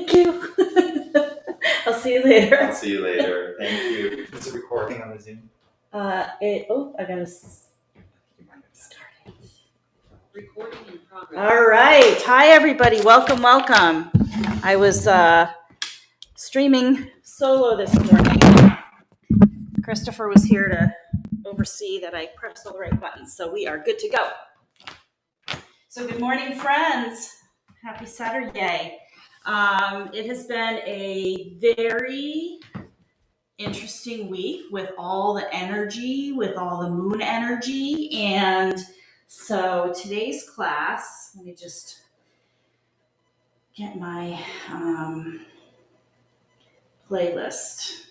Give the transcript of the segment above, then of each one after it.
Thank you. I'll see you later. I'll see you later. Thank you. Is it recording on the Zoom? I gotta start it. Recording in progress. All right. Hi, everybody. Welcome. I was streaming solo this morning. Christopher was here to oversee that I pressed all the right buttons, so we are good to go. So good morning, friends. Happy Saturday. It has been a very interesting week with all the energy, with all the moon energy. And so today's class, let me just get my playlist.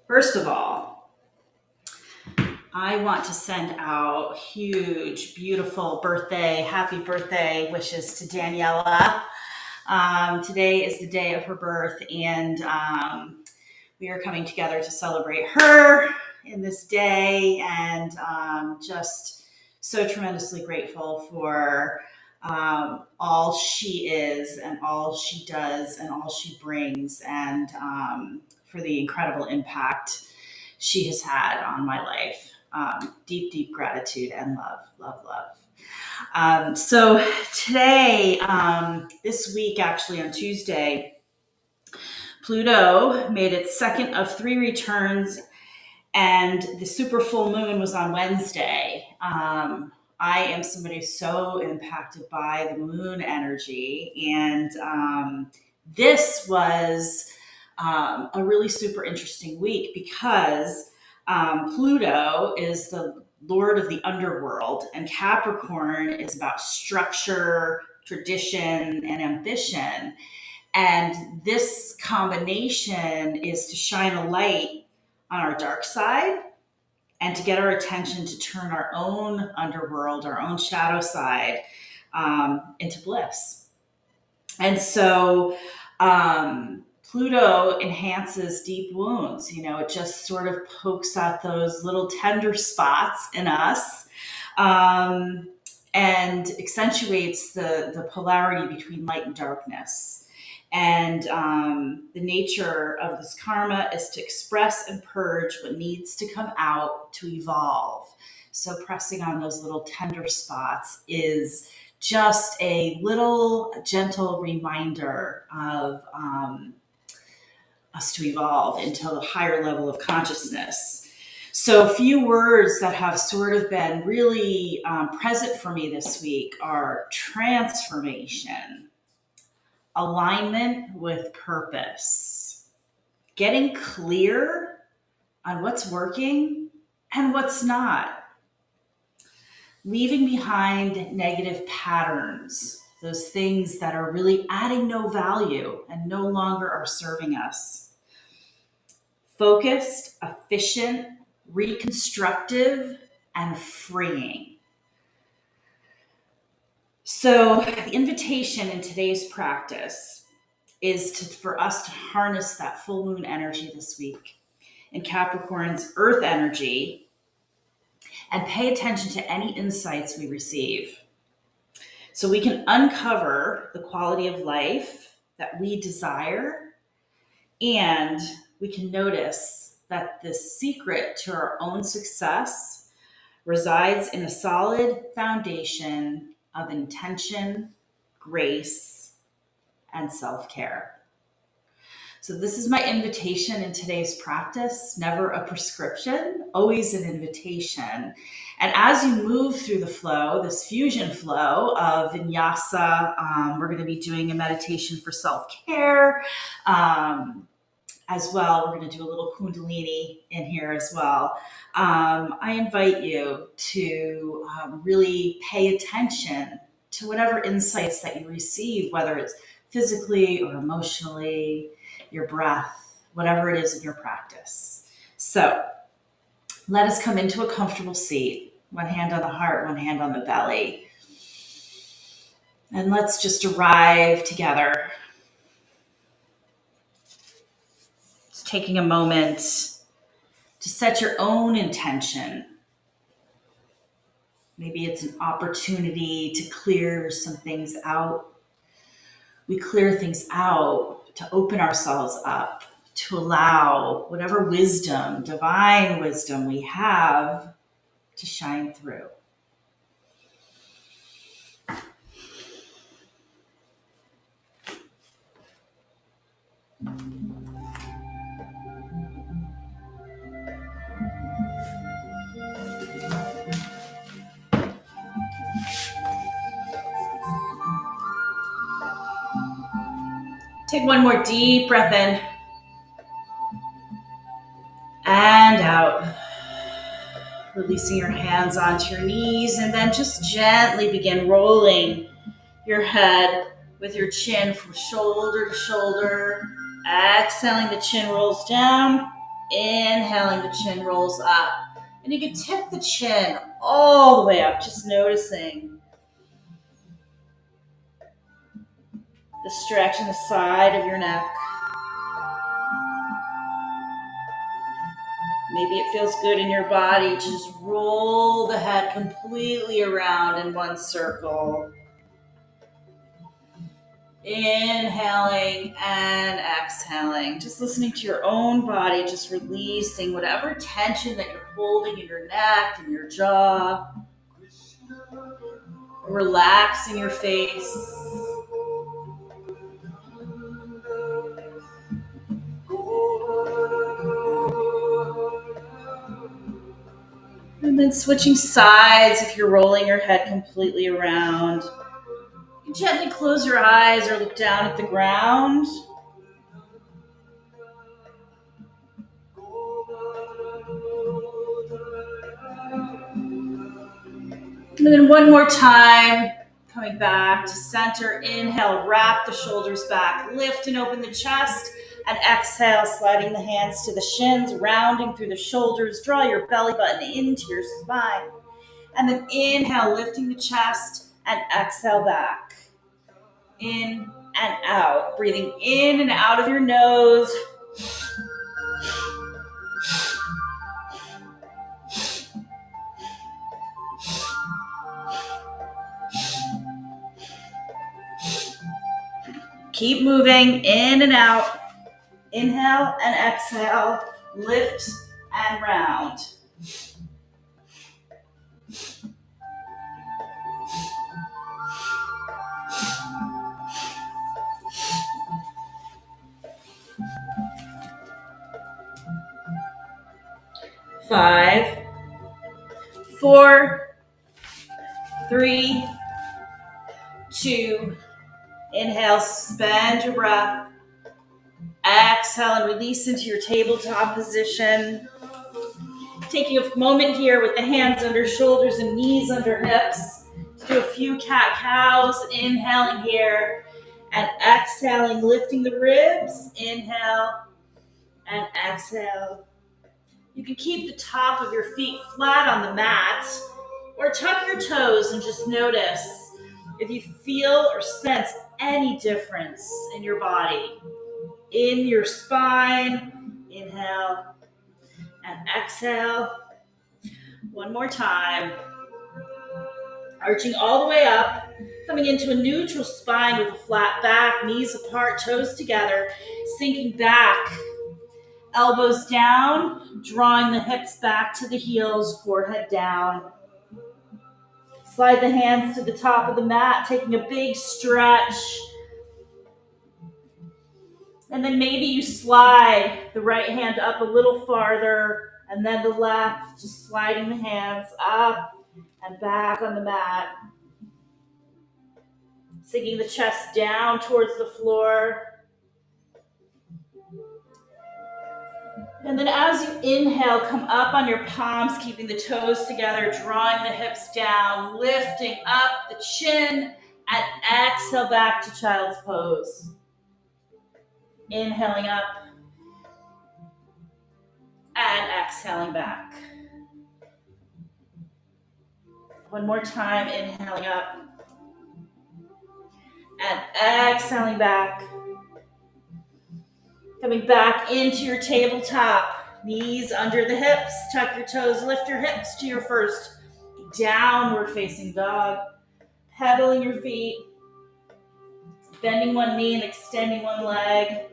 First of all, I want to send out huge, beautiful happy birthday wishes to Daniela. Today is the day of her birth, and we are coming together to celebrate her in this day, and just so tremendously grateful for all she is and all she does and all she brings, and for the incredible impact she has had on my life. Deep, deep gratitude and love. So today, this week, actually on Tuesday, Pluto made its second of 3 returns, and the super full moon was on Wednesday. I am somebody so impacted by the moon energy, and this was a really super interesting week because Pluto is the lord of the underworld, and Capricorn is about structure, tradition, and ambition. And this combination is to shine a light on our dark side and to get our attention to turn our own underworld, our own shadow side into bliss. And so Pluto enhances deep wounds. You know, it just sort of pokes at those little tender spots in us and accentuates the polarity between light and darkness. And the nature of this karma is to express and purge what needs to come out to evolve. So pressing on those little tender spots is just a little gentle reminder of us to evolve into a higher level of consciousness. So a few words that have sort of been really present for me this week are transformation, alignment with purpose, getting clear on what's working and what's not, leaving behind negative patterns, those things that are really adding no value and no longer are serving us. Focused, efficient, reconstructive, and freeing. So the invitation in today's practice is for us to harness that full moon energy this week in Capricorn's earth energy and pay attention to any insights we receive. So we can uncover the quality of life that we desire, and we can notice that the secret to our own success resides in a solid foundation of intention, grace, and self-care. So this is my invitation in today's practice, never a prescription, always an invitation. And as you move through the flow, this fusion flow of Vinyasa, we're going to be doing a meditation for self-care. As well, we're going to do a little Kundalini in here as well. I invite you to really pay attention to whatever insights that you receive, whether it's physically or emotionally, your breath, whatever it is in your practice. So let us come into a comfortable seat, one hand on the heart, one hand on the belly. And let's just arrive together. Just taking a moment to set your own intention. Maybe it's an opportunity to clear some things out. We clear things out to open ourselves up, to allow whatever wisdom, divine wisdom we have to shine through. Take one more deep breath in and out. Releasing your hands onto your knees, and then just gently begin rolling your head with your chin from shoulder to shoulder. Exhaling, the chin rolls down. Inhaling, the chin rolls up. And you can tip the chin all the way up, just noticing the stretch in the side of your neck. Maybe it feels good in your body to just roll the head completely around in one circle. Inhaling and exhaling. Just listening to your own body, just releasing whatever tension that you're holding in your neck and your jaw. Relaxing your face. And then switching sides if you're rolling your head completely around. You gently close your eyes or look down at the ground. And then one more time, coming back to center. Inhale, wrap the shoulders back, lift and open the chest. And exhale, sliding the hands to the shins, rounding through the shoulders. Draw your belly button into your spine. And then inhale, lifting the chest, and exhale back. In and out. Breathing in and out of your nose. Keep moving in and out. Inhale and exhale. Lift and round. Five, 4, 3, 2. Inhale, suspend your breath. Exhale and release into your tabletop position. Taking a moment here with the hands under shoulders and knees under hips to do a few cat-cows. Inhaling here and exhaling, lifting the ribs. Inhale and exhale. You can keep the top of your feet flat on the mat or tuck your toes and just notice if you feel or sense any difference in your body, in your spine. Inhale and exhale. One more time. Arching all the way up, coming into a neutral spine with a flat back, knees apart, toes together, sinking back. Elbows down, drawing the hips back to the heels, forehead down. Slide the hands to the top of the mat, taking a big stretch. And then maybe you slide the right hand up a little farther, and then the left, just sliding the hands up and back on the mat. Sinking the chest down towards the floor. And then as you inhale, come up on your palms, keeping the toes together, drawing the hips down, lifting up the chin, and exhale back to child's pose. Inhaling up and exhaling back. One more time, inhaling up and exhaling back. Coming back into your tabletop, knees under the hips, tuck your toes, lift your hips to your first downward facing dog. Pedaling your feet. Bending one knee and extending one leg.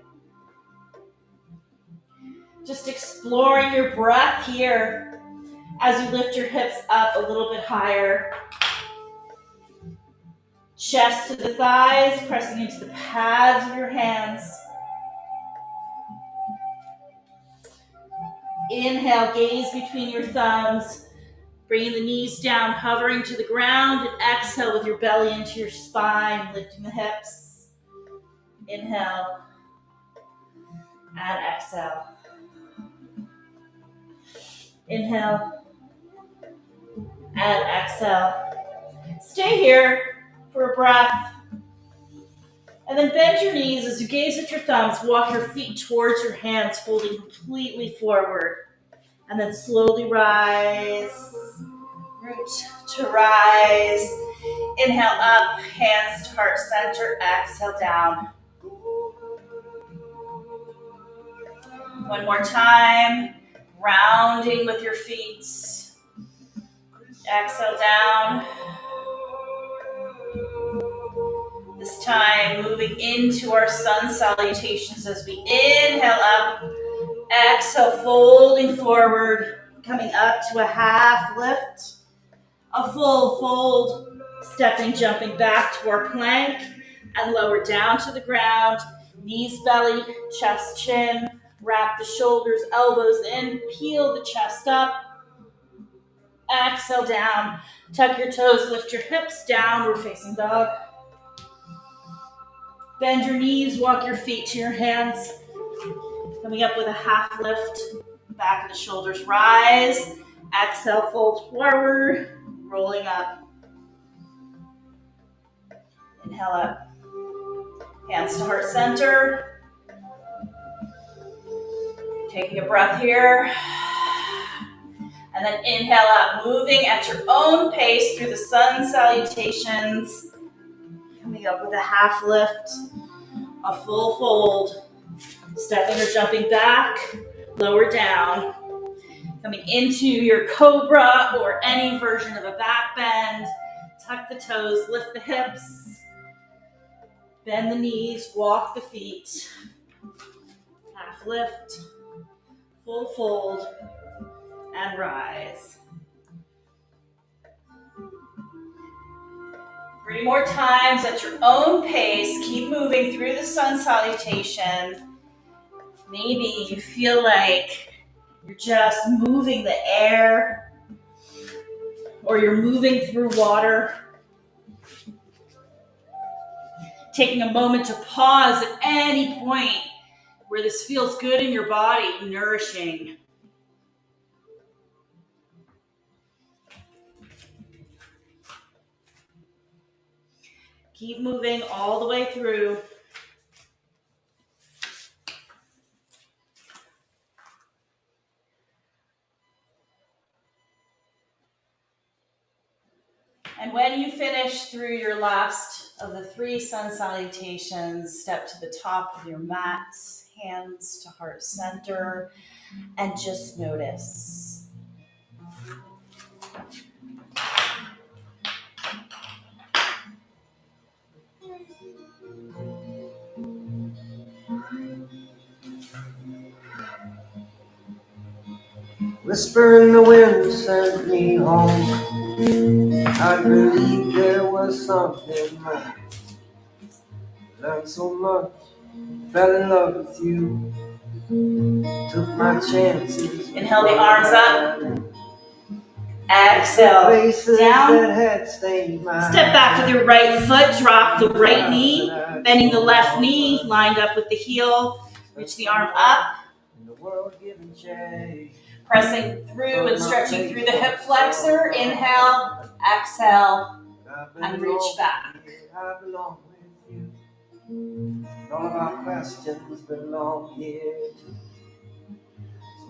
Just exploring your breath here as you lift your hips up a little bit higher. Chest to the thighs, pressing into the pads of your hands. Inhale, gaze between your thumbs. Bringing the knees down, hovering to the ground, and exhale with your belly into your spine, lifting the hips. Inhale and exhale. Inhale and exhale. Stay here for a breath. And then bend your knees as you gaze at your thumbs. Walk your feet towards your hands, folding completely forward. And then slowly rise. Root to rise. Inhale up, hands to heart center. Exhale down. One more time. Rounding with your feet. Exhale down. This time, moving into our sun salutations as we inhale up. Exhale, folding forward. Coming up to a half lift. A full fold. Stepping, jumping back to our plank. And lower down to the ground. Knees, belly, chest, chin. Wrap the shoulders, elbows in. Peel the chest up. Exhale down. Tuck your toes, lift your hips. Downward facing dog. Bend your knees, walk your feet to your hands. Coming up with a half lift. Back of the shoulders rise. Exhale, fold forward. Rolling up. Inhale up. Hands to heart center. Taking a breath here. And then inhale up, moving at your own pace through the sun salutations. Coming up with a half lift, a full fold. Stepping or jumping back, lower down. Coming into your cobra or any version of a back bend. Tuck the toes, lift the hips. Bend the knees, walk the feet. Half lift, full fold, and rise. 3 more times at your own pace. Keep moving through the sun salutation. Maybe you feel like you're just moving the air or you're moving through water. Taking a moment to pause at any point where this feels good in your body, nourishing. Keep moving all the way through. And when you finish through your last of the 3 sun salutations, step to the top of your mat, hands to heart center, and just notice. Whisper in the wind sent me home. I believe there was something more. Learned so much, fell in love with you. Took my chances. Inhale the arms up. Exhale down. Step back with your right foot. Drop the right knee. Bending the left knee, lined up with the heel. Reach the arm up. Pressing through and stretching through the hip flexor. Inhale, exhale, and reach back. All of our questions belong here too.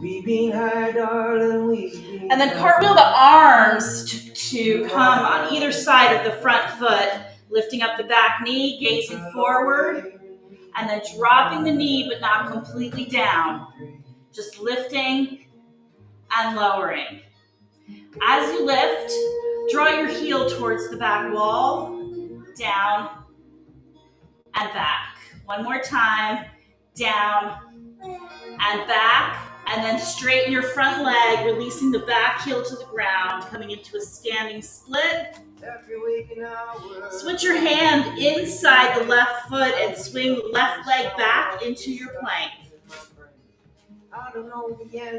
Weeping high, darling, weeping. And then cartwheel the arms to come on either side of the front foot, lifting up the back knee, gazing forward, and then dropping the knee but not completely down. Just lifting and lowering. As you lift, Draw your heel towards the back wall, down and back. One more time, down and back, and then straighten your front leg, releasing the back heel to the ground, coming into a standing split. Switch your hand inside the left foot and swing the left leg back into your plank.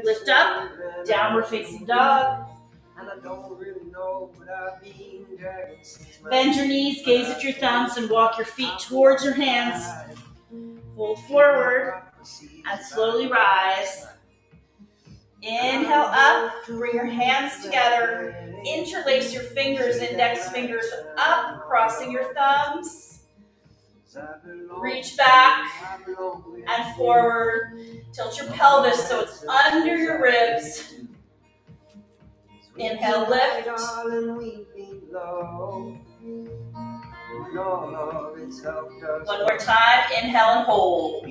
Lift up, downward facing dog. Bend your knees, gaze at your thumbs, and walk your feet towards your hands. Fold forward and slowly rise. Inhale up, bring your hands together. Interlace your fingers, index fingers up, crossing your thumbs. Reach back and forward. Tilt your pelvis so it's under your ribs. Inhale, lift. One more time. Inhale and hold.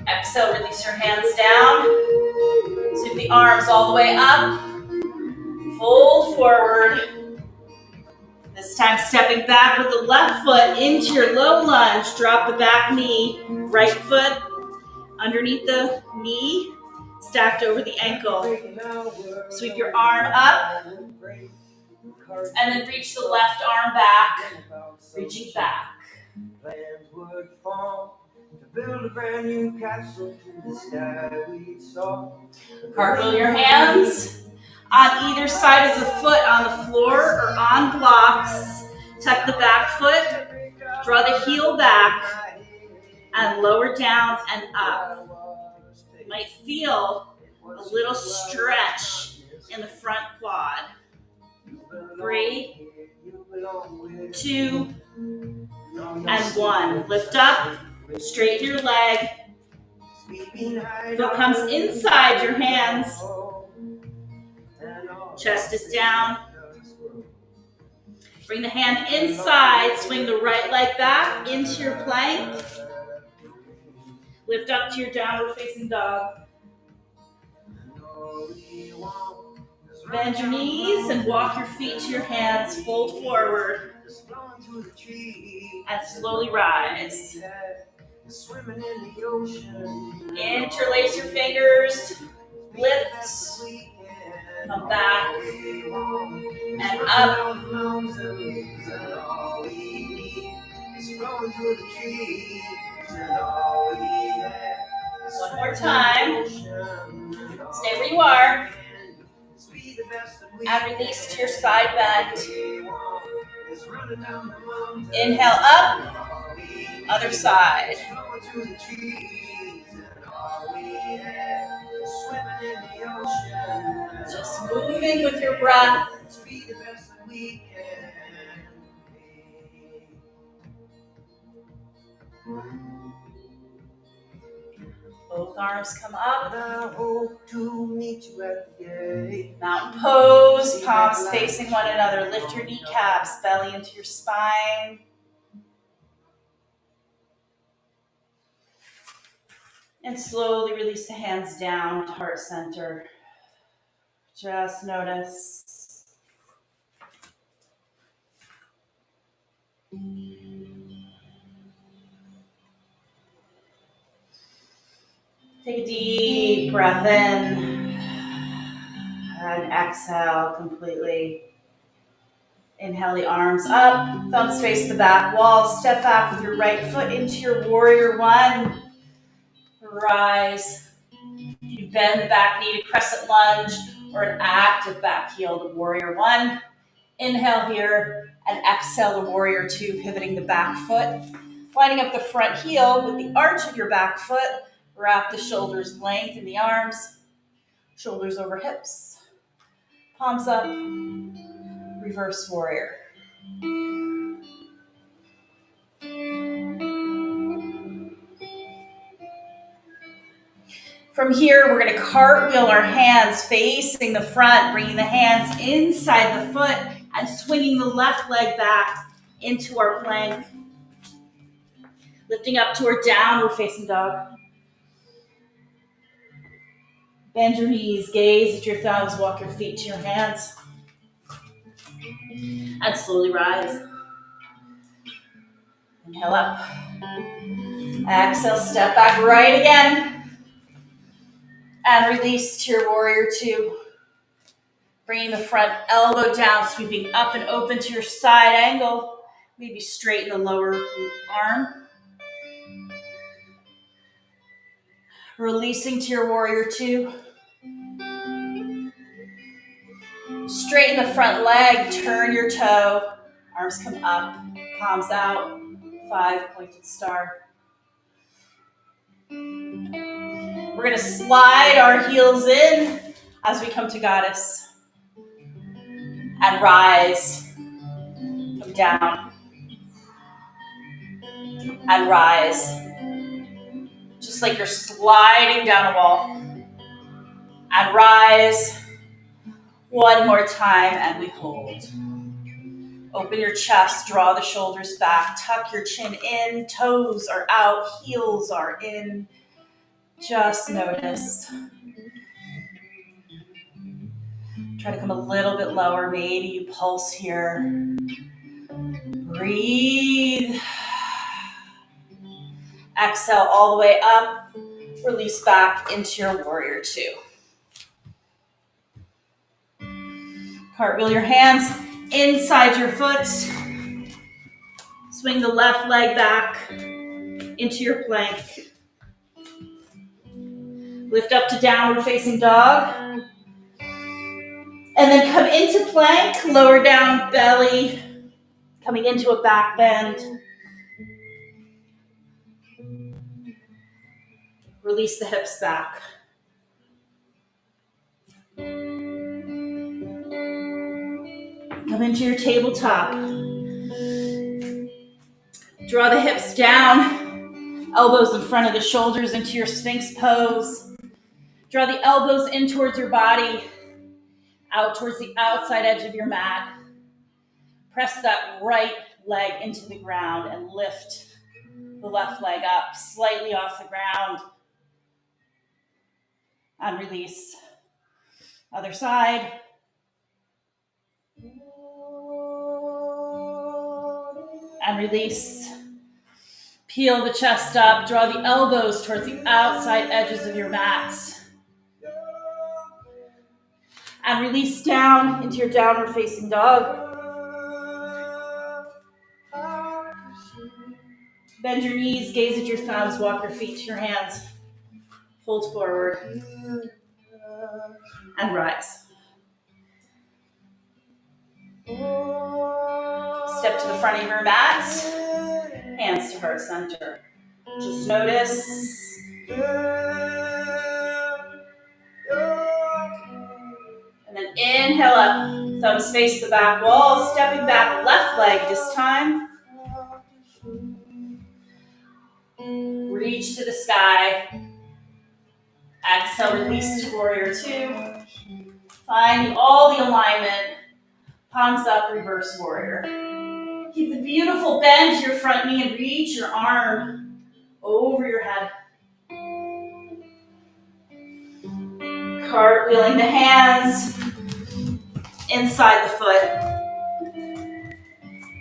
Exhale, release your hands down. Sweep the arms all the way up. Fold forward. This time stepping back with the left foot into your low lunge. Drop the back knee. Right foot underneath the knee, stacked over the ankle. Sweep your arm up. And then reach the left arm back. Reaching back. Cartwheel your hands on either side of the foot on the floor or on blocks. Tuck the back foot. Draw the heel back and lower down and up. You might feel a little stretch in the front quad. 3, 2, and 1. Lift up, straighten your leg. Foot comes inside your hands. Chest is down. Bring the hand inside, swing the right leg back into your plank. Lift up to your downward facing dog. Bend your knees and walk your feet to your hands. Fold forward. And slowly rise. Interlace your fingers. Lift. Come back. And up. One more time. Stay where you are. And release to your side bend. Inhale up. Other side. Just moving with your breath. Both arms come up. Mountain pose, palms facing one another. Lift your kneecaps, belly into your spine. And slowly release the hands down to heart center. Just notice. Take a deep breath in and exhale completely. Inhale the arms up, thumbs face the back wall. Step back with your right foot into your warrior one. Rise. You bend the back knee to crescent lunge or an active back heel to warrior one. Inhale here and exhale to warrior two, pivoting the back foot. Lining up the front heel with the arch of your back foot. Wrap the shoulders, lengthen the arms. Shoulders over hips. Palms up. Reverse warrior. From here, we're going to cartwheel our hands facing the front, bringing the hands inside the foot and swinging the left leg back into our plank. Lifting up to our downward facing dog. Bend your knees, gaze at your thumbs, walk your feet to your hands. And slowly rise. Inhale up. Exhale, step back right again. And release to your warrior two. Bringing the front elbow down, sweeping up and open to your side angle. Maybe straighten the lower arm. Releasing to your warrior two. Straighten the front leg, turn your toe. Arms come up, palms out. 5 pointed star. We're gonna slide our heels in as we come to goddess. And rise. Come down. And rise. Just like you're sliding down a wall. And rise. One more time, and we hold. Open your chest, draw the shoulders back, tuck your chin in, toes are out, heels are in. Just notice. Try to come a little bit lower, maybe you pulse here. Breathe. Exhale all the way up, release back into your warrior two. Cartwheel your hands inside your foot. Swing the left leg back into your plank. Lift up to downward facing dog. And then come into plank, lower down belly, coming into a back bend. Release the hips back. Come into your tabletop. Draw the hips down, elbows in front of the shoulders into your Sphinx pose. Draw the elbows in towards your body, out towards the outside edge of your mat. Press that right leg into the ground and lift the left leg up, slightly off the ground. And release. Other side. And release. Peel the chest up, draw the elbows towards the outside edges of your mat. And release down into your downward facing dog. Bend your knees, gaze at your thumbs, walk your feet to your hands. Hold forward. And rise. Step to the front of your mat. Hands to heart center. Just notice. And then inhale up. Thumbs face the back wall. Stepping back, left leg this time. Reach to the sky. Exhale, release to warrior two. Find all the alignment. Palms up, reverse warrior. Keep the beautiful bend to your front knee and reach your arm over your head. Cartwheeling the hands inside the foot.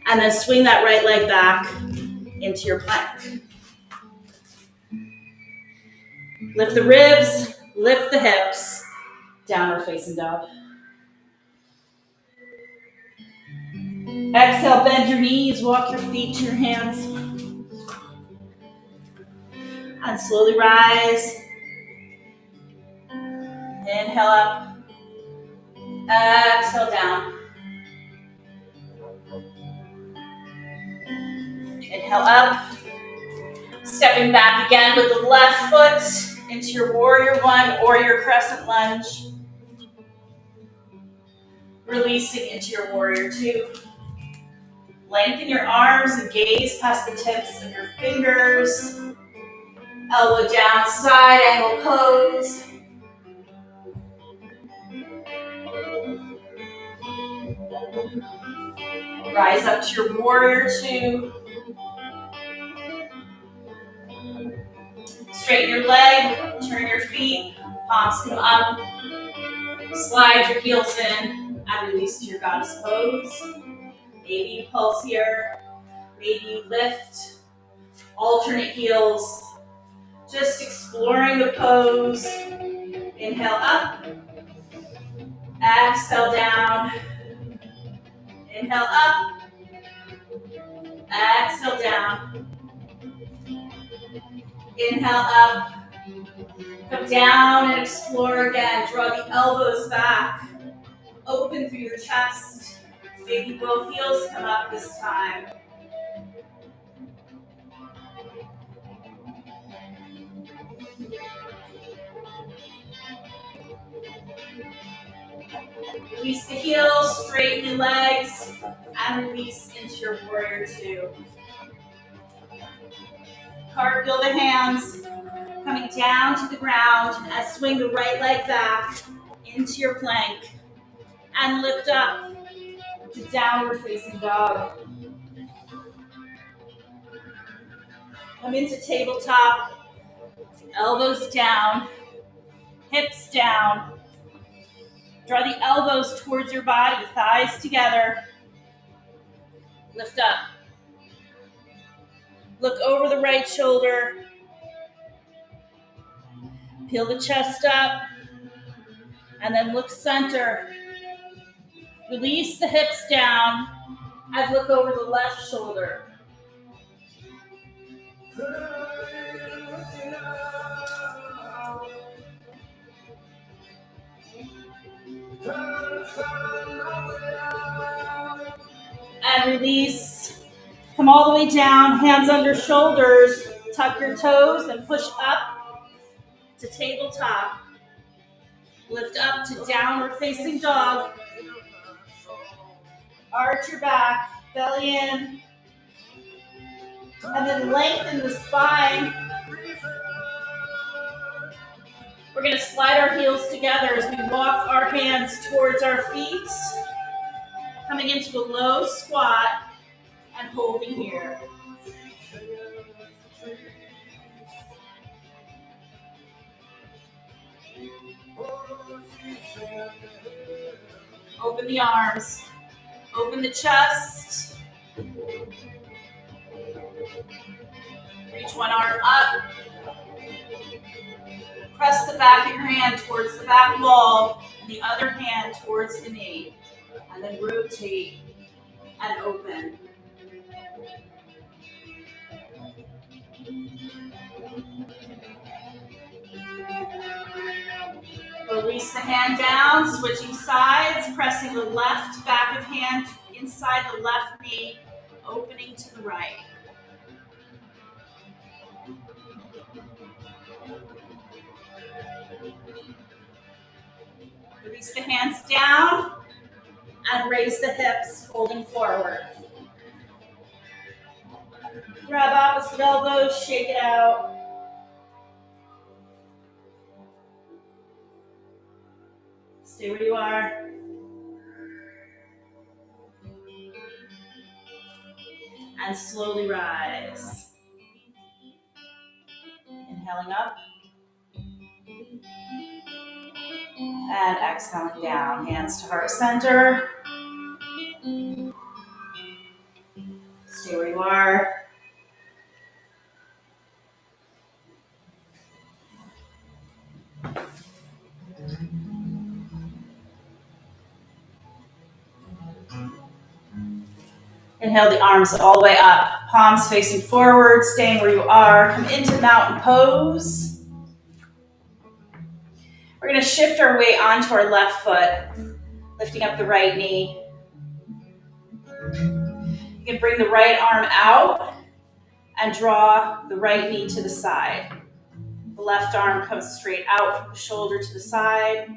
And then swing that right leg back into your plank. Lift the ribs, lift the hips, downward facing dog. Exhale, bend your knees, walk your feet to your hands. And slowly rise. Inhale up. Exhale down. Inhale up. Stepping back again with the left foot into your warrior one or your crescent lunge. Releasing into your warrior two. Lengthen your arms and gaze past the tips of your fingers. Elbow down, side angle pose. Rise up to your warrior two. Straighten your leg, turn your feet. knee. Palms come up. Slide your heels in and release to your goddess pose. Maybe you pulse here. Maybe you lift. Alternate heels. Just exploring the pose. Inhale up. Exhale down. Inhale up. Exhale down. Inhale up. Come down and explore again. Draw the elbows back. Open through your chest. Maybe both heels come up this time. Release the heels, straighten the legs, and release into your warrior two. Cartwheel the hands, coming down to the ground as swing the right leg back into your plank. And lift up to downward facing dog. Come into tabletop, elbows down, hips down. Draw the elbows towards your body, thighs together. Lift up. Look over the right shoulder. Peel the chest up. And then look center. Release the hips down and look over the left shoulder. And release. Come all the way down, hands under shoulders. Tuck your toes and push up to tabletop. Lift up to downward facing dog. Arch your back, belly in. And then lengthen the spine. We're going to slide our heels together as we walk our hands towards our feet. Coming into a low squat and holding here. Open the arms. Open the chest. Reach one arm up. Press the back of your hand towards the back wall, and the other hand towards the knee. And then rotate and open. Release the hand down, switching sides, pressing the left back of hand inside the left knee, opening to the right. Release the hands down and raise the hips, folding forward. Grab opposite elbows, shake it out. Stay where you are. And slowly rise. Inhaling up. And exhaling down. Hands to heart center. Stay where you are. Inhale the arms all the way up. Palms facing forward, staying where you are. Come into mountain pose. We're going to shift our weight onto our left foot, lifting up the right knee. You can bring the right arm out and draw the right knee to the side. The left arm comes straight out from the shoulder to the side.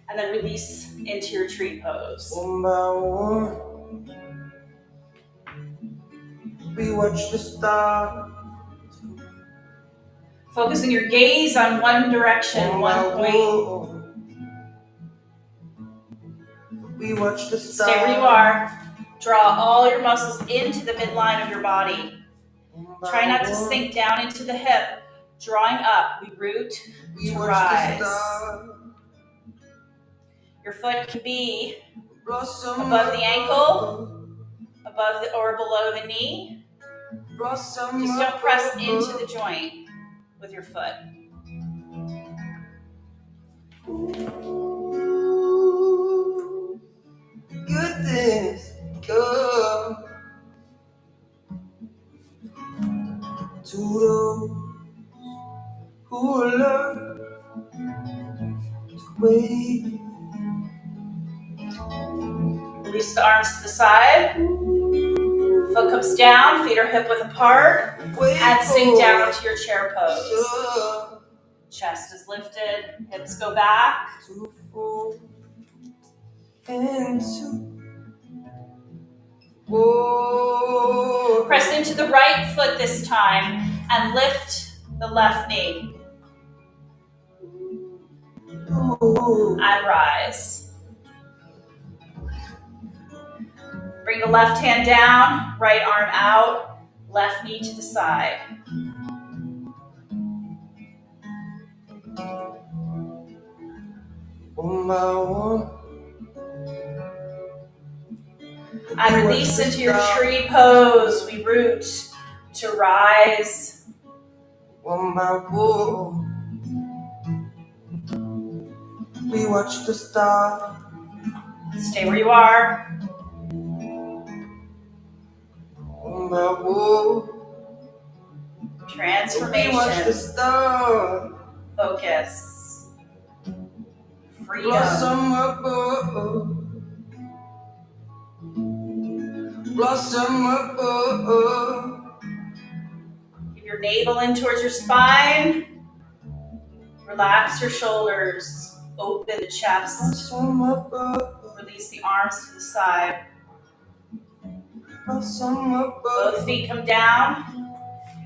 And then release into your tree pose. One by one, we watch the stars. Focusing your gaze on one direction, one point. We watch the stars. Stay where you are. Draw all your muscles into the midline of your body. Try not to sink down into the hip. Drawing up, we root to rise. Your foot can be above the ankle, above the, or below the knee. Just don't press into the joint with your foot. Goodness, go to those who learn to wait. Release the arms to the side. Foot comes down, feet are hip width apart. And sink down to your chair pose. Chest is lifted, hips go back. Press into the right foot this time and lift the left knee. And rise. Bring the left hand down, right arm out, left knee to the side. And release into your tree pose. We root to rise. One by one, we watch the stars. Stay where you are. One by one, Transformation. we watch the stars. Focus. Freedom. Blossom above. Blossom above. Keep your navel in towards your spine. Relax your shoulders. Open the chest. Blossom above. Release the arms to the side. Blossom above. Both feet come down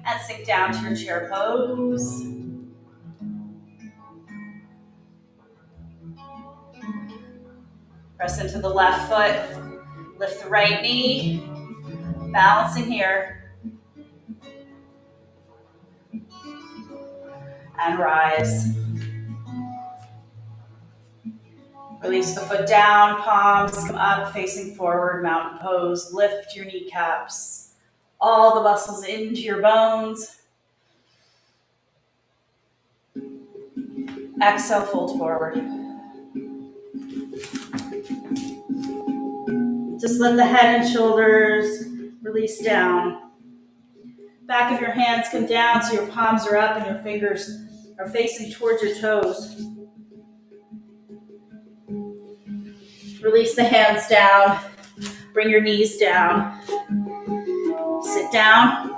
and sink down to your chair pose. Press into the left foot. Lift the right knee. Balancing here. And rise. Release the foot down, palms come up, facing forward, mountain pose. Lift your kneecaps. All the muscles into your bones. Exhale, fold forward. Just let the head and shoulders release down. Back of your hands come down so your palms are up and your fingers are facing towards your toes. Release the hands down. Bring your knees down. Sit down.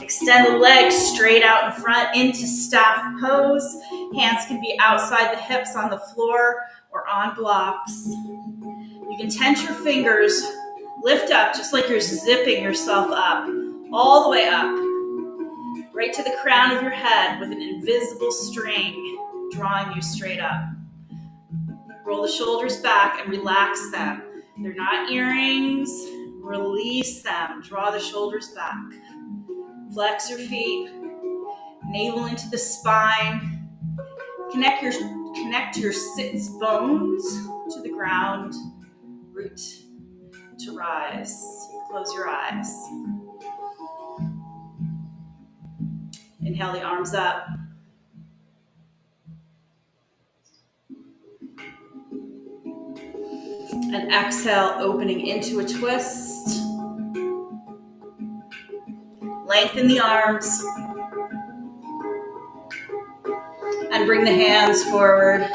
Extend the legs straight out in front into staff pose. Hands can be outside the hips on the floor or on blocks. You can tense your fingers, lift up just like you're zipping yourself up, all the way up, right to the crown of your head with an invisible string drawing you straight up. Roll the shoulders back and relax them. They're not earrings. Release them. Draw the shoulders back. Flex your feet. Navel into the spine. Connect your sits bones to the ground. Root to rise. Close your eyes. Inhale the arms up. And exhale, opening into a twist. Lengthen the arms. And bring the hands forward.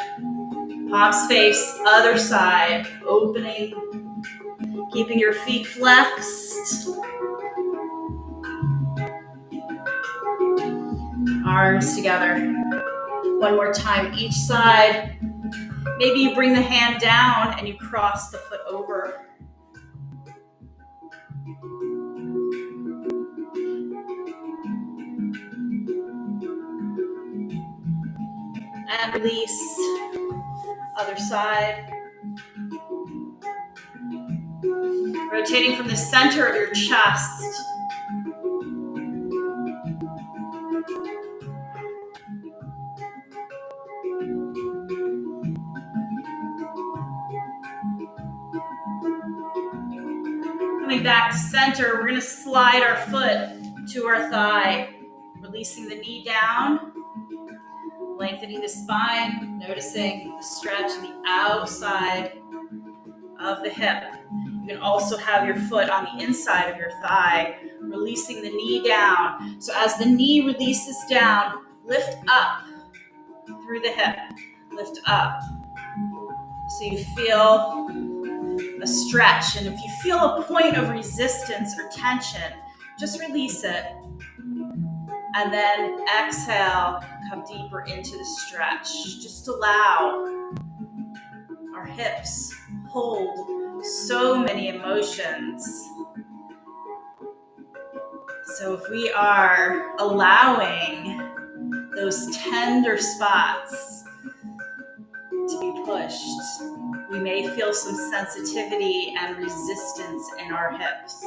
Palms face, other side, opening. Keeping your feet flexed. Arms together. One more time each side. Maybe you bring the hand down and you cross the foot over. And release. Other side. Rotating from the center of your chest. Coming back to center, we're going to slide our foot to our thigh, releasing the knee down, lengthening the spine, noticing the stretch on the outside of the hip. You can also have your foot on the inside of your thigh, releasing the knee down. So as the knee releases down, lift up through the hip, lift up. So you feel a stretch, and if you feel a point of resistance or tension, just release it. And then exhale, come deeper into the stretch. Just allow our hips hold so many emotions. So if we are allowing those tender spots to be pushed, we may feel some sensitivity and resistance in our hips.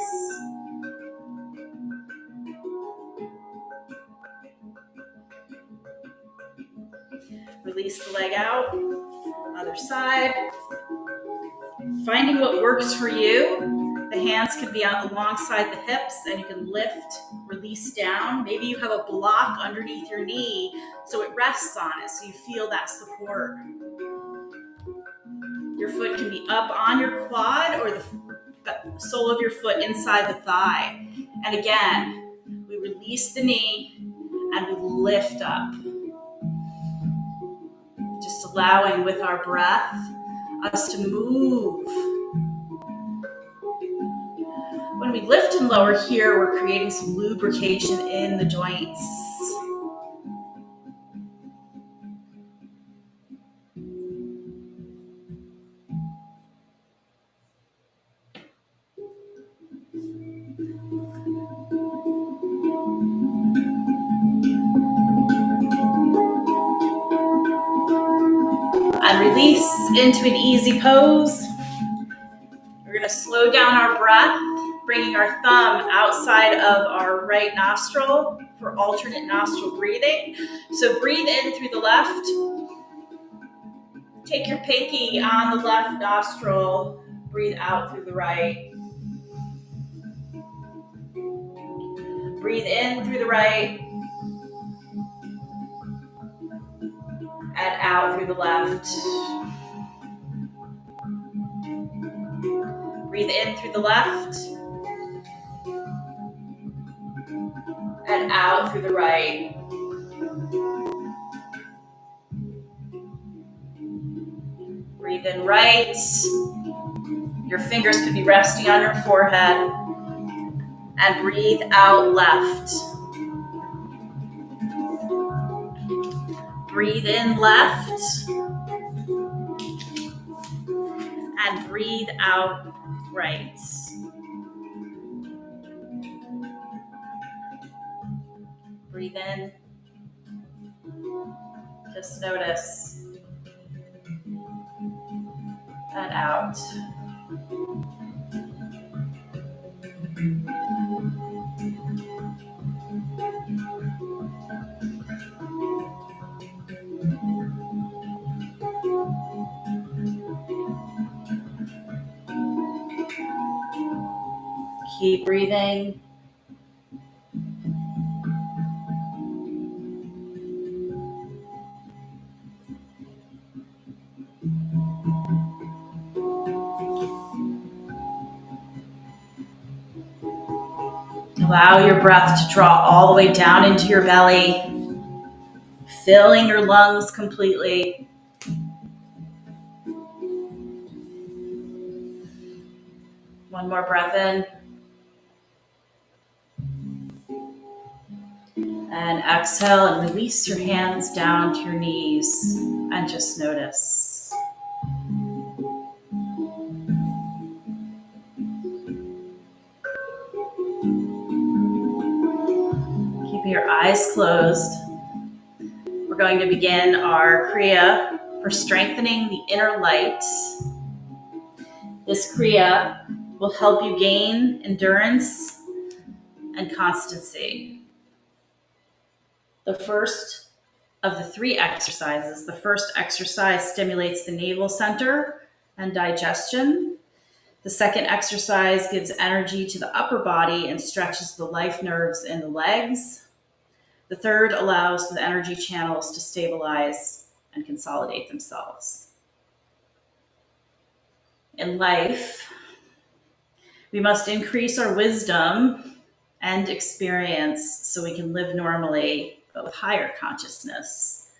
Release the leg out, other side. Finding what works for you. The hands can be alongside the hips and you can lift, release down. Maybe you have a block underneath your knee so it rests on it, so you feel that support. Your foot can be up on your quad or the sole of your foot inside the thigh. And again, we release the knee and we lift up. Just allowing with our breath us to move. When we lift and lower here, we're creating some lubrication in the joints. And release into an easy pose. We're going to slow down our breath, bringing our thumb outside of our right nostril for alternate nostril breathing. So breathe in through the left. Take your pinky on the left nostril. Breathe out through the right. Breathe in through the right. And out through the left. Breathe in through the left. And out through the right. Breathe in right. Your fingers could be resting on your forehead. And breathe out left. Breathe in left. And breathe out right. Breathe in. Just notice. And out. Keep breathing. Allow your breath to draw all the way down into your belly, filling your lungs completely. One more breath in. And exhale and release your hands down to your knees and just notice. Keeping your eyes closed, we're going to begin our Kriya for strengthening the inner light. This Kriya will help you gain endurance and constancy. The first of the 3 exercises. The first exercise stimulates the navel center and digestion. The second exercise gives energy to the upper body and stretches the life nerves in the legs. The third allows the energy channels to stabilize and consolidate themselves. In life, we must increase our wisdom and experience so we can live normally, but with higher consciousness.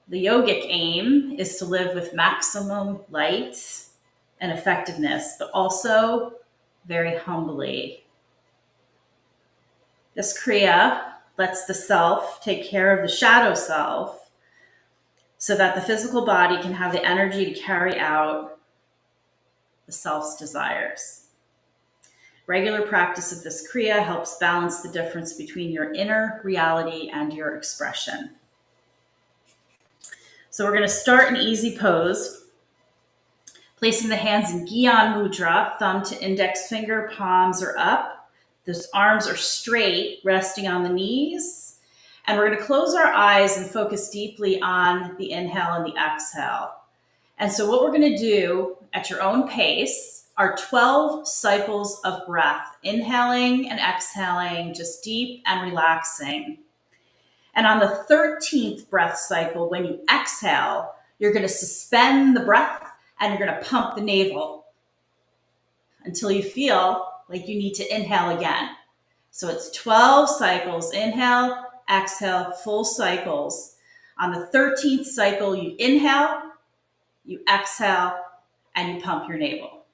The yogic aim is to live with maximum light and effectiveness, but also very humbly. This Kriya lets the self take care of the shadow self so that the physical body can have the energy to carry out the self's desires. Regular practice of this Kriya helps balance the difference between your inner reality and your expression. So we're going to start an easy pose, placing the hands in Gyan Mudra, thumb to index finger, palms are up. Those arms are straight, resting on the knees. And we're going to close our eyes and focus deeply on the inhale and the exhale. And so what we're going to do at your own pace are 12 cycles of breath, inhaling and exhaling, just deep and relaxing. And on the 13th breath cycle, when you exhale, you're going to suspend the breath and you're going to pump the navel until you feel like you need to inhale again. So it's 12 cycles, inhale, exhale, full cycles. On the 13th cycle, you inhale, you exhale, and you pump your navel.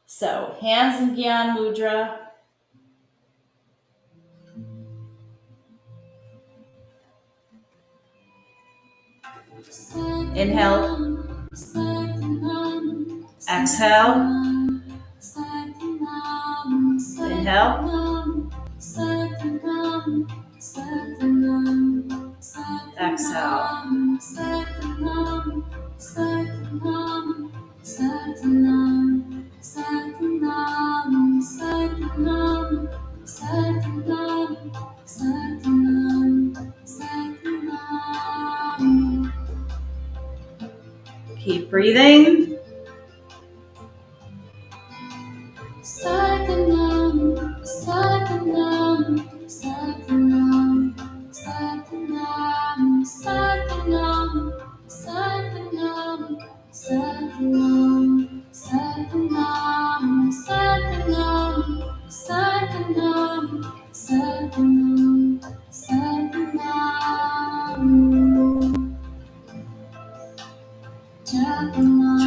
So hands in Gyan Mudra. Inhale, exhale, inhale, exhale. Keep breathing.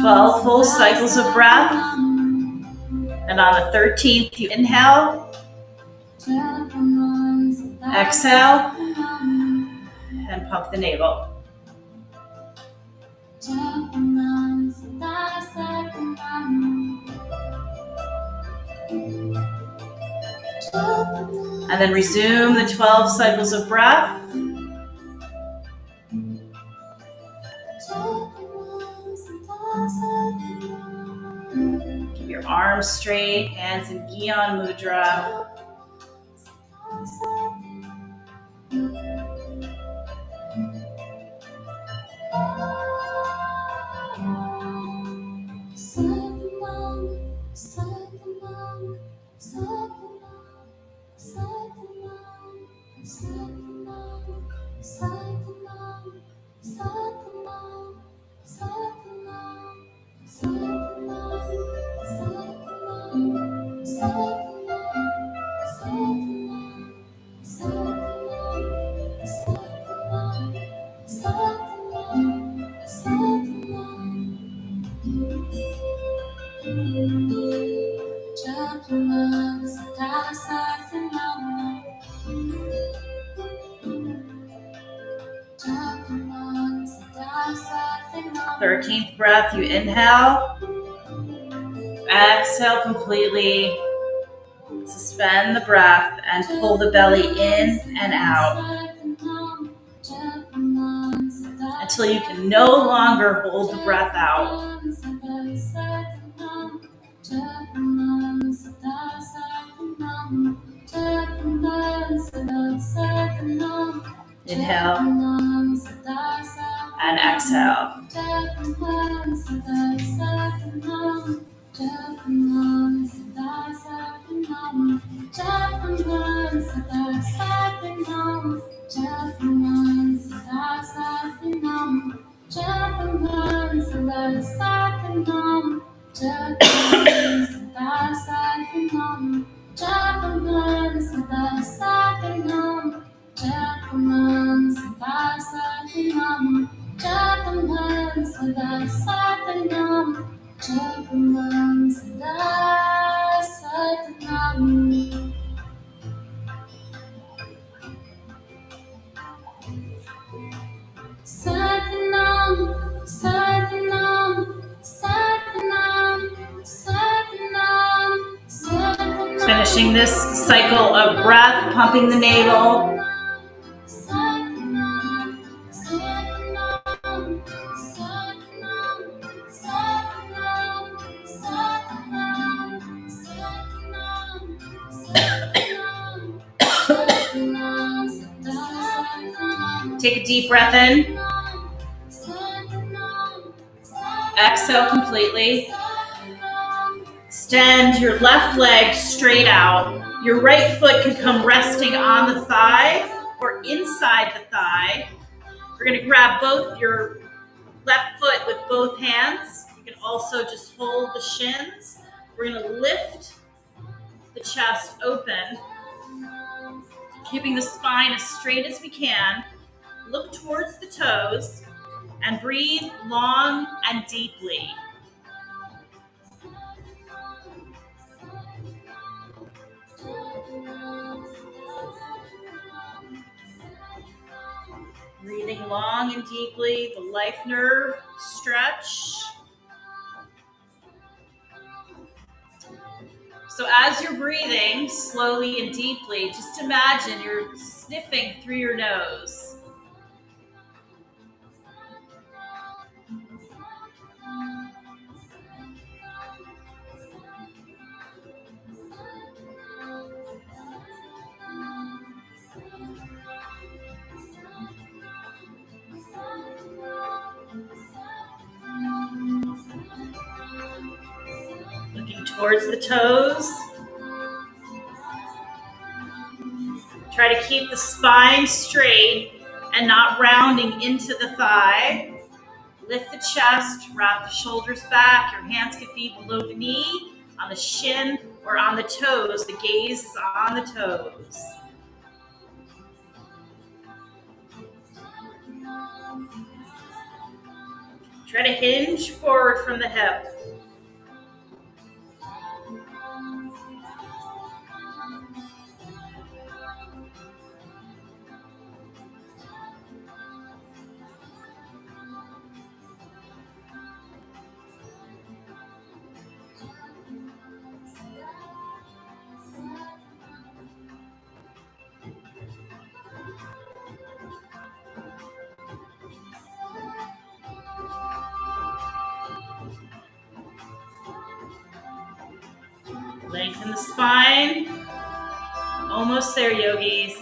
Twelve full cycles of breath. And on the 13th, you inhale, exhale, and pump the navel. And then resume the 12 cycles of breath. Keep your arms straight, hands in Gyan Mudra. Thirteenth breath, you inhale, exhale completely, suspend the breath and pull the belly in and out until you can no longer hold the breath out. Inhale and exhale. Finishing this cycle of breath, pumping the navel. Take a deep breath in. Exhale completely. Extend your left leg straight out. Your right foot can come resting on the thigh or inside the thigh. We're going to grab both your left foot with both hands. You can also just hold the shins. We're going to lift the chest open, keeping the spine as straight as we can. Look towards the toes and breathe long and deeply. Breathing long and deeply, the life nerve stretch. So as you're breathing slowly and deeply, just imagine you're sniffing through your nose. Looking towards the toes. Try to keep the spine straight and not rounding into the thigh. Lift the chest, wrap the shoulders back. Your hands can be below the knee, on the shin, or on the toes. The gaze is on the toes. Try to hinge forward from the hip. Lengthen the spine. Almost there, yogis.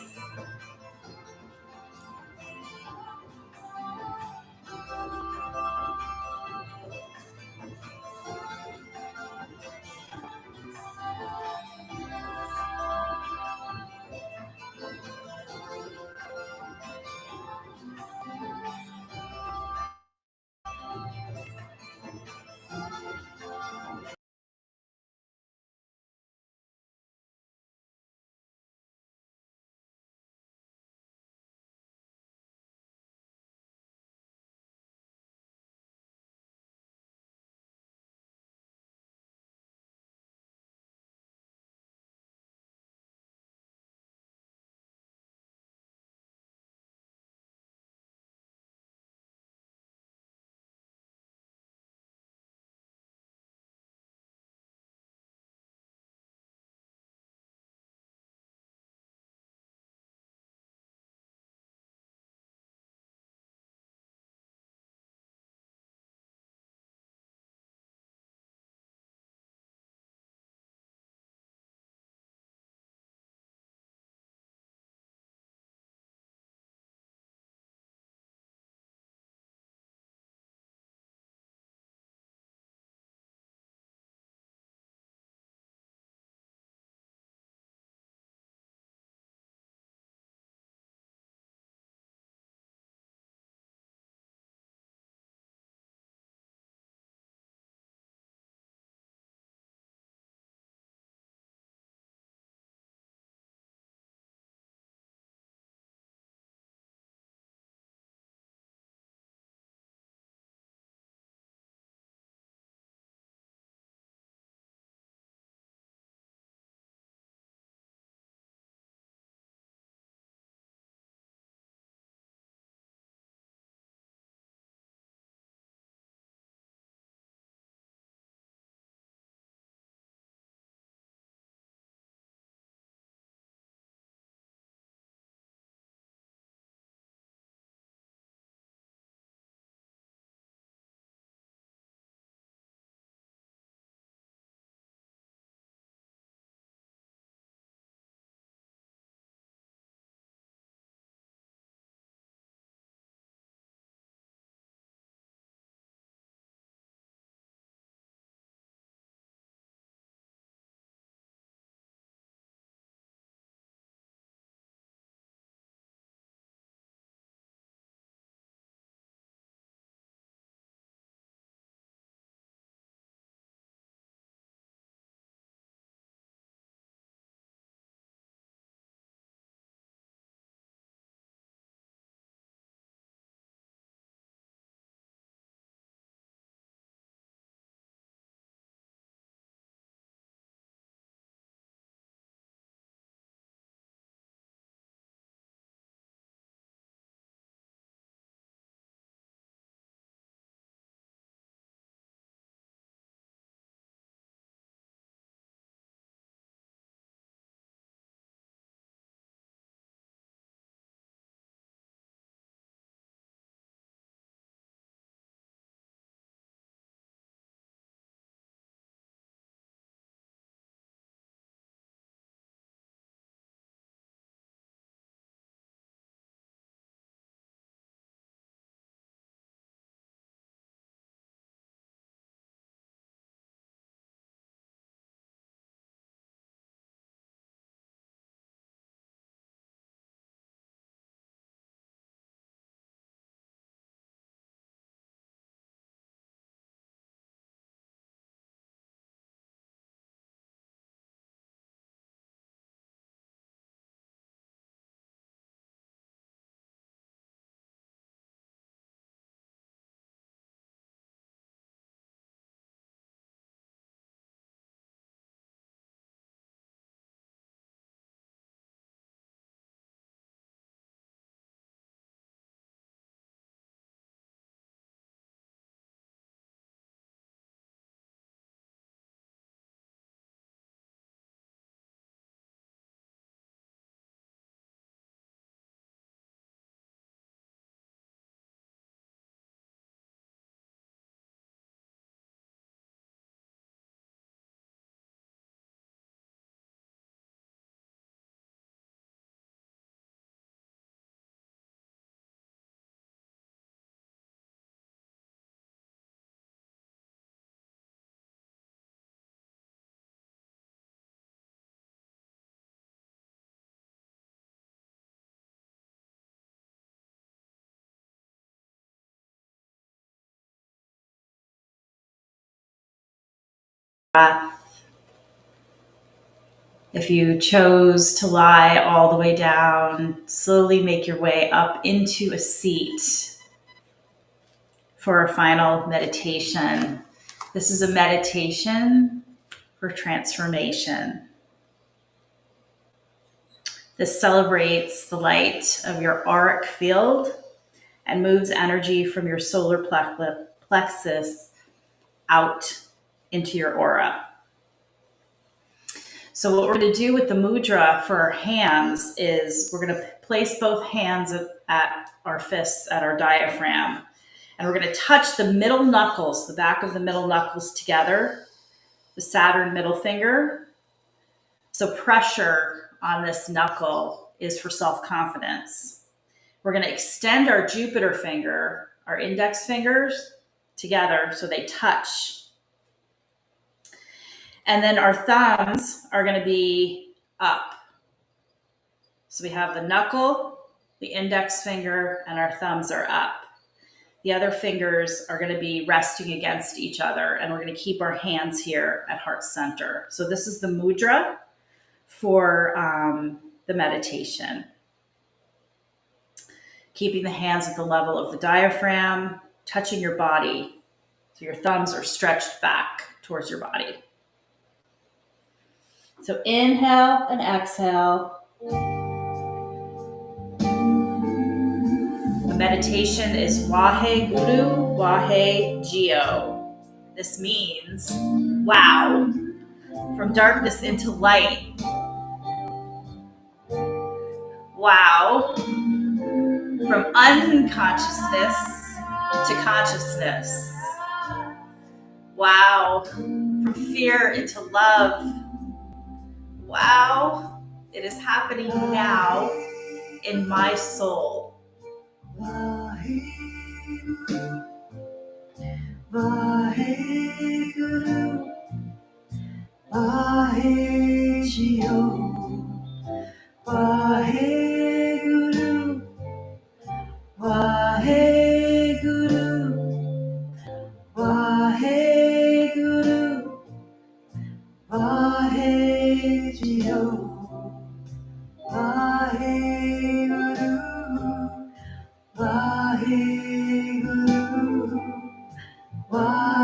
breath. If you chose to lie all the way down, slowly make your way up into a seat for our final meditation. This is a meditation for transformation. This celebrates the light of your auric field and moves energy from your solar plexus out into your aura. So what we're going to do with the mudra for our hands is we're going to place both hands at our fists at our diaphragm. And we're going to touch the middle knuckles, the back of the middle knuckles together, the Saturn middle finger. So pressure on this knuckle is for self-confidence. We're going to extend our Jupiter finger, our index fingers together so they touch. And then our thumbs are going to be up. So we have the knuckle, the index finger, and our thumbs are up. The other fingers are going to be resting against each other, and we're going to keep our hands here at heart center. So this is the mudra for the meditation. Keeping the hands at the level of the diaphragm, touching your body. So your thumbs are stretched back towards your body. So inhale and exhale. The meditation is Wahe Guru, Wahe Geo. This means, wow, from darkness into light. Wow, from unconsciousness to consciousness. Wow, from fear into love. Wow, it is happening now in my soul. Vaheguru, Vaheguru, Vaheguru, Vaheguru, Vaheguru, Vaheguru, Vaheguru, Vaheguru, Vaheguru, Vaheguru,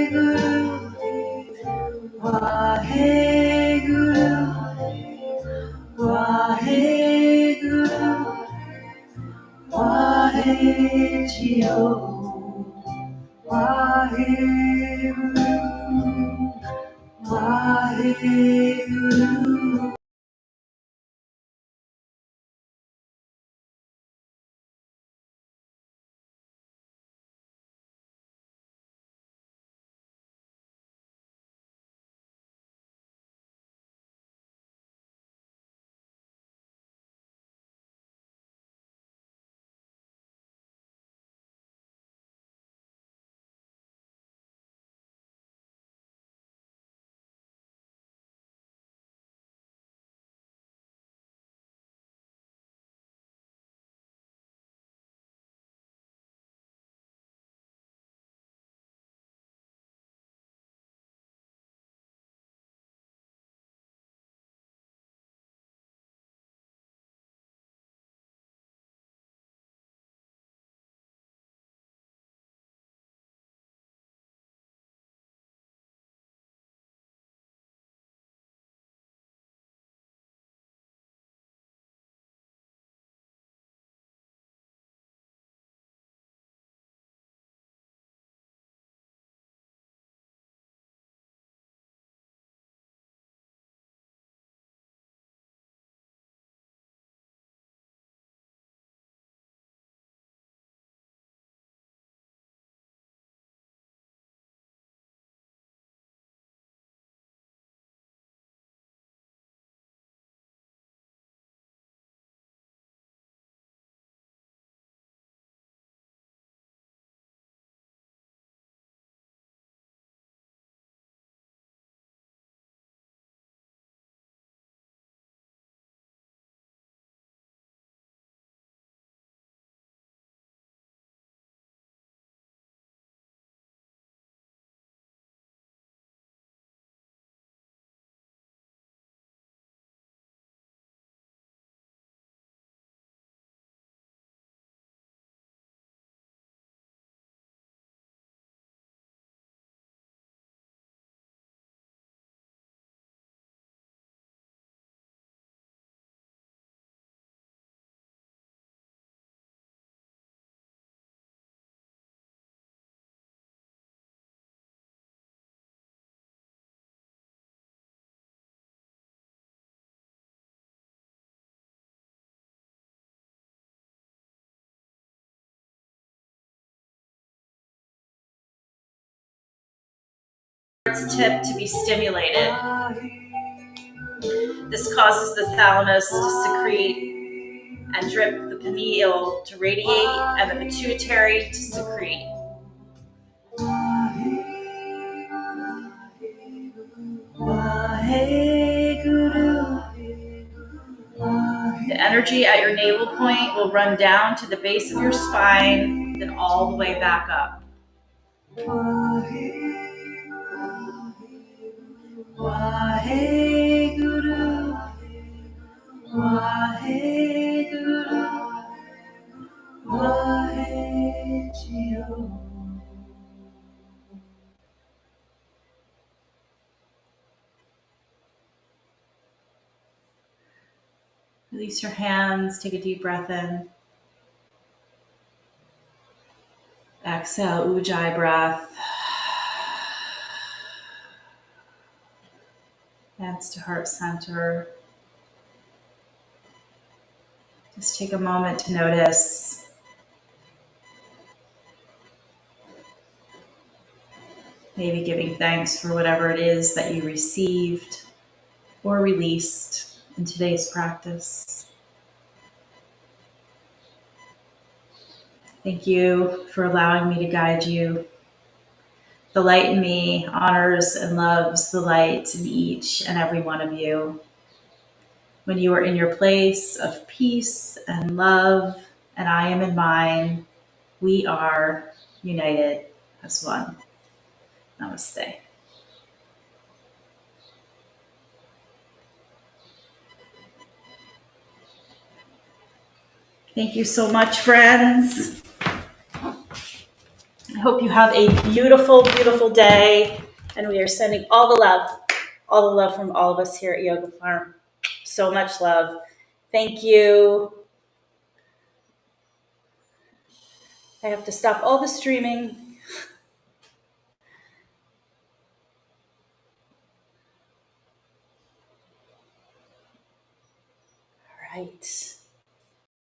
Vaheguru, Vaheguru, Vaheguru, Vaheguru, Vaheguru. heart's tip to be stimulated. This causes the thalamus to secrete and drip, the pineal to radiate, and the pituitary to secrete. The energy at your navel point will run down to the base of your spine, then all the way back up. Release your hands, take a deep breath in. Exhale, Ujjayi breath. Hands to heart center. Just take a moment to notice. Maybe giving thanks for whatever it is that you received or released in today's practice. Thank you for allowing me to guide you. The light in me honors and loves the light in each and every one of you. When you are in your place of peace and love, and I am in mine, we are united as one. Namaste. Thank you so much, friends. I hope you have a beautiful, beautiful day. And we are sending all the love from all of us here at Yoga Farm. So much love. Thank you. I have to stop all the streaming